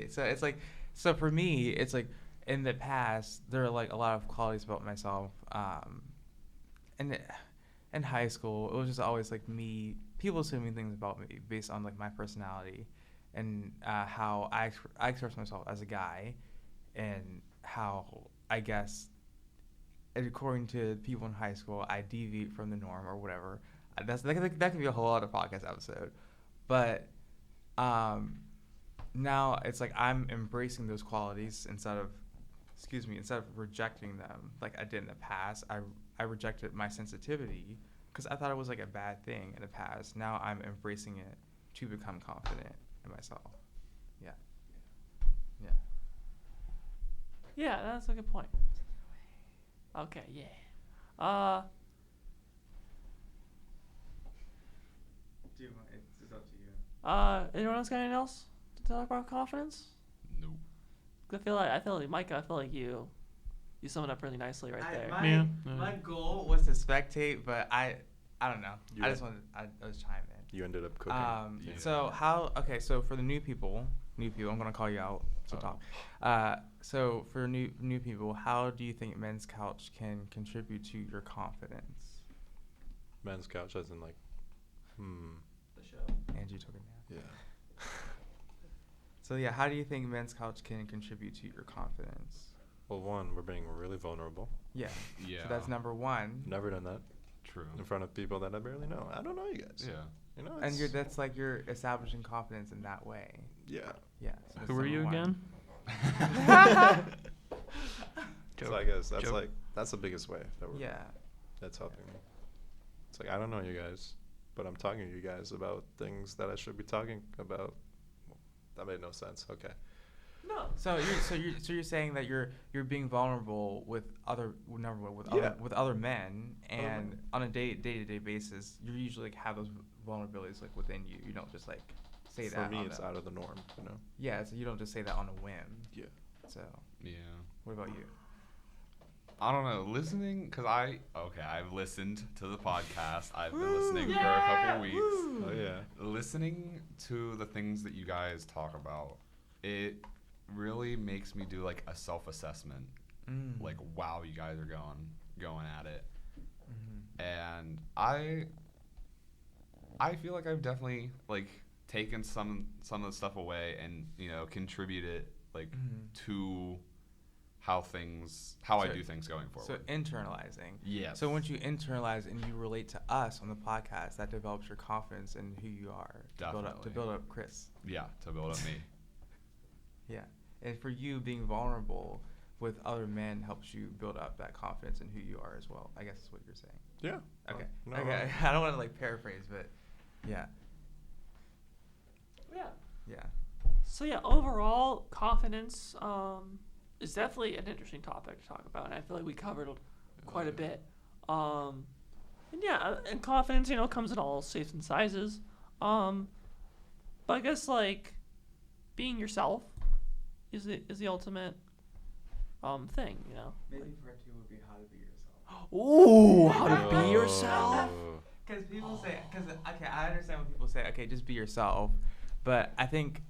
So it's like, so for me, it's like in the past, there are like a lot of qualities about myself. And in high school, it was just always like people assuming things about me based on like my personality and how I express myself as a guy and how I guess according to people in high school, I deviate from the norm or whatever. That could be a whole other podcast episode. But now it's like I'm embracing those qualities instead of rejecting them like I did in the past. I rejected my sensitivity because I thought it was like a bad thing in the past. Now I'm embracing it to become confident in myself. Yeah. Yeah. Yeah, that's a good point. Okay, yeah. It's up to you. Anyone else got anything else to talk about confidence? Nope. I feel like Micah, I feel like you summed it up really nicely right there. My goal was to spectate, but I don't know. You I went- just wanted I was chime in. You ended up cooking. Yeah. So for the new people, I'm gonna call you out. So talk. So for new people, how do you think Men's Couch can contribute to your confidence? Men's couch, as in like, The show. Angie took it now. yeah. So yeah, how do you think Men's Couch can contribute to your confidence? Well, one, we're being really vulnerable. Yeah. Yeah. So that's number one. Never done that True. in front of people that I barely know. I don't know you guys. Yeah. You know. And it's- you're establishing confidence in that way. Yeah. Yeah. So that's Who are you number one. again? So I guess that's the biggest way that's helping me. It's like I don't know you guys, but I'm talking to you guys about things that I should be talking about. That made no sense. Okay. No. So you're saying that you're being vulnerable with other men, and on a day-to-day basis, you usually like have those vulnerabilities like within you. You don't just like say For that. me, it's out of the norm. You know. Yeah, so you don't just say that on a whim. Yeah. So Yeah. what about you? I don't know. Listening, because I've listened to the podcast. I've been listening for a couple weeks. Oh yeah. Listening to the things that you guys talk about, it really makes me do like a self-assessment. Like, wow, you guys are going at it. And I feel like I've definitely like taken some of the stuff away and contributed like to how I do things going forward. So internalizing. Yes. So once you internalize and you relate to us on the podcast, that develops your confidence in who you are. Definitely. To build up Chris. Yeah, to build up me. Yeah. And for you, being vulnerable with other men helps you build up that confidence in who you are as well. I guess that's what you're saying. Yeah. Okay. No, Okay. I don't want to like paraphrase, but yeah. Yeah. Yeah. So yeah, overall, confidence is definitely an interesting topic to talk about, and I feel like we covered quite a bit. And yeah, and confidence, comes in all shapes and sizes. But I guess like being yourself is the ultimate thing, Maybe part two would be how to be yourself. Ooh, how to be yourself. Because people say, okay, I understand when people say, okay, just be yourself, but I think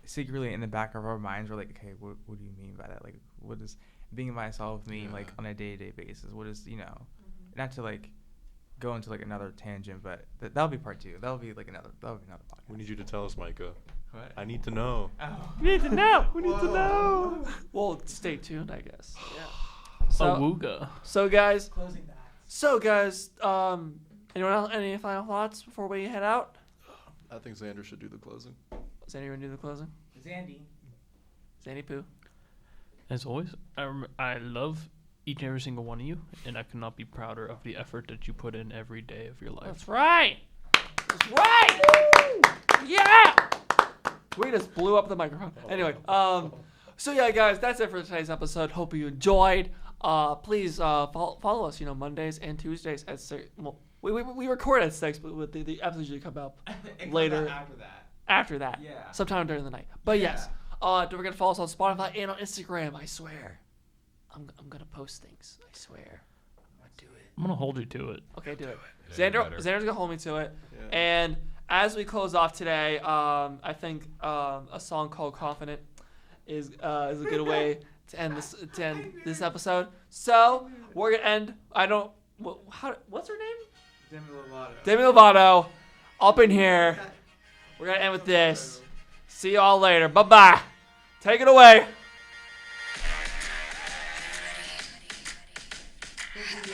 secretly in the back of our minds we're like, okay, what do you mean by that? Like, what does being myself mean like on a day-to-day basis? What is, not to like go into like another tangent, but that'll be part 2. That'll be another podcast. We need you to tell us, Micah. What? I need to know. Oh. We need to know. We need to know. Well, stay tuned, I guess. Yeah. Awooga. So guys. Closing that. So guys, anyone else? Any final thoughts before we head out? I think Xander should do the closing. Does anyone do the closing? Zandy Poo. As always, I love each and every single one of you, and I could not be prouder of the effort that you put in every day of your life. That's right. That's right. Woo! Yeah. We just blew up the microphone. Anyway, so yeah, guys, that's it for today's episode. Hope you enjoyed. Please follow us. Mondays and Tuesdays at 6. Well, we record at 6, but with the episodes usually come out later. After that. Yeah. Sometime during the night. But yes, don't forget to follow us on Spotify and on Instagram. I swear, I'm gonna post things. I swear, I'm gonna do it. I'm gonna hold you to it. Okay, do it. Yeah, Xander's gonna hold me to it. Yeah. And as we close off today, I think a song called "Confident" is a good way to end this episode. So we're gonna end. What's her name? Demi Lovato. Up in here. We're gonna end with this. See y'all later. Bye bye. Take it away. Thank you.